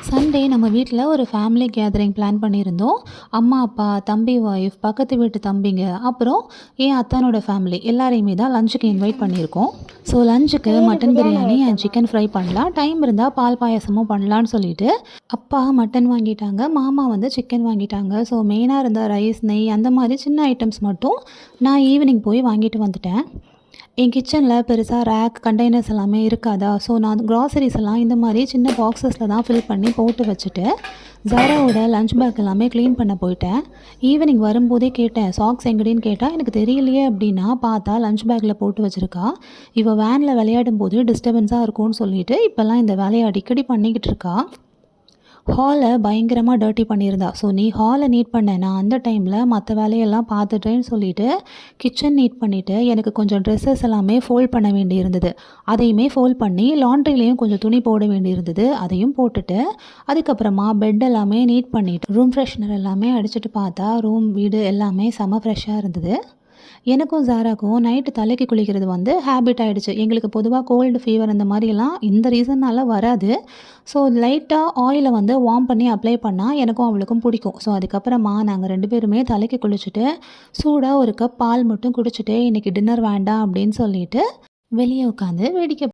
Sunday நம்ம வீட்டில் ஒரு ஃபேமிலி கேதரிங் பிளான் பண்ணியிருந்தோம். அம்மா, அப்பா, தம்பி ஒய்ஃப், பக்கத்து வீட்டு தம்பிங்க, அப்புறம் என் அத்தானோட ஃபேமிலி எல்லாரையுமே தான் லஞ்சுக்கு இன்வைட் பண்ணியிருக்கோம். ஸோ லஞ்சுக்கு பிரியாணி மட்டன் பிரியாணி பிரியாணி அண்ட் ஐட்டமா? சிக்கன் ஃப்ரை பண்ணலாம். டைம் இருந்தால் பால் பாயாசமும் பண்ணலான்னு சொல்லிட்டு அப்பா மட்டன் வாங்கிட்டாங்க, மாமா வந்து சிக்கன் வாங்கிட்டாங்க. ஸோ மெயினாக இருந்த ரைஸ், நெய் அந்த மாதிரி சின்ன ஐட்டம்ஸ் மட்டும் நான் ஈவினிங் போய் வாங்கிட்டு வந்துட்டேன். என் கிச்சனில் பெருசாக ரேக் கண்டெய்னர்ஸ் எல்லாமே இருக்காதா, ஸோ நான் க்ராசரிஸ் எல்லாம் இந்த மாதிரி சின்ன பாக்ஸஸில் தான் ஃபில் பண்ணி போட்டு வச்சுட்டு ஜாராவோட லஞ்ச் பேக் எல்லாமே க்ளீன் பண்ண போயிட்டேன். ஈவினிங் வரும்போதே கேட்டேன், சாக்ஸ் எங்கடின்னு கேட்டால் எனக்கு தெரியலையே அப்படின்னா பார்த்தா லஞ்ச் பேக்கில் போட்டு வச்சுருக்கா. இவள் வேனில் விளையாடும் போது டிஸ்டர்பன்ஸாக இருக்கும்னு சொல்லிட்டு இப்போல்லாம் இந்த வேலையை அடிக்கடி பண்ணிக்கிட்டு இருக்கா. ஹாலை பயங்கரமாக டர்ட்டி பண்ணியிருந்தா. ஸோ நீ ஹாலை நீட் பண்ண, நான் அந்த டைமில் மற்ற வேலையெல்லாம் பார்த்துட்டேன்னு சொல்லிட்டு கிச்சன் நீட் பண்ணிவிட்டு எனக்கு கொஞ்சம் ட்ரெஸ்ஸஸ் எல்லாமே ஃபோல்ட் பண்ண வேண்டியிருந்தது. அதையுமே ஃபோல்ட் பண்ணி லாண்ட்ரிலையும் கொஞ்சம் துணி போட வேண்டியிருந்தது, அதையும் போட்டுட்டு அதுக்கப்புறமா பெட் எல்லாமே நீட் பண்ணிவிட்டு ரூம் ஃப்ரெஷ்னர் எல்லாமே அடிச்சுட்டு பார்த்தா ரூம் வீடு எல்லாமே செம ஃப்ரெஷ்ஷாக இருந்தது. எனக்கும் ஜாராக்கும் நைட்டு தலைக்கு குளிக்கிறது வந்து ஹேபிட் ஆகிடுச்சு. எங்களுக்கு பொதுவாக கோல்டு ஃபீவர் அந்த மாதிரியெல்லாம் இந்த ரீசன்னால் வராது. ஸோ லைட்டாக ஆயிலை வந்து வார்ம் பண்ணி அப்ளை பண்ணால் எனக்கும் அவளுக்கும் பிடிக்கும். ஸோ அதுக்கப்புறமா நாங்கள் 2 பேருமே தலைக்கு குளிச்சுட்டு சூடாக ஒரு கப் பால் மட்டும் குடிச்சிட்டு இன்றைக்கி டின்னர் வேண்டாம் அப்படின்னு சொல்லிட்டு வெளியே உட்காந்து வேடிக்கை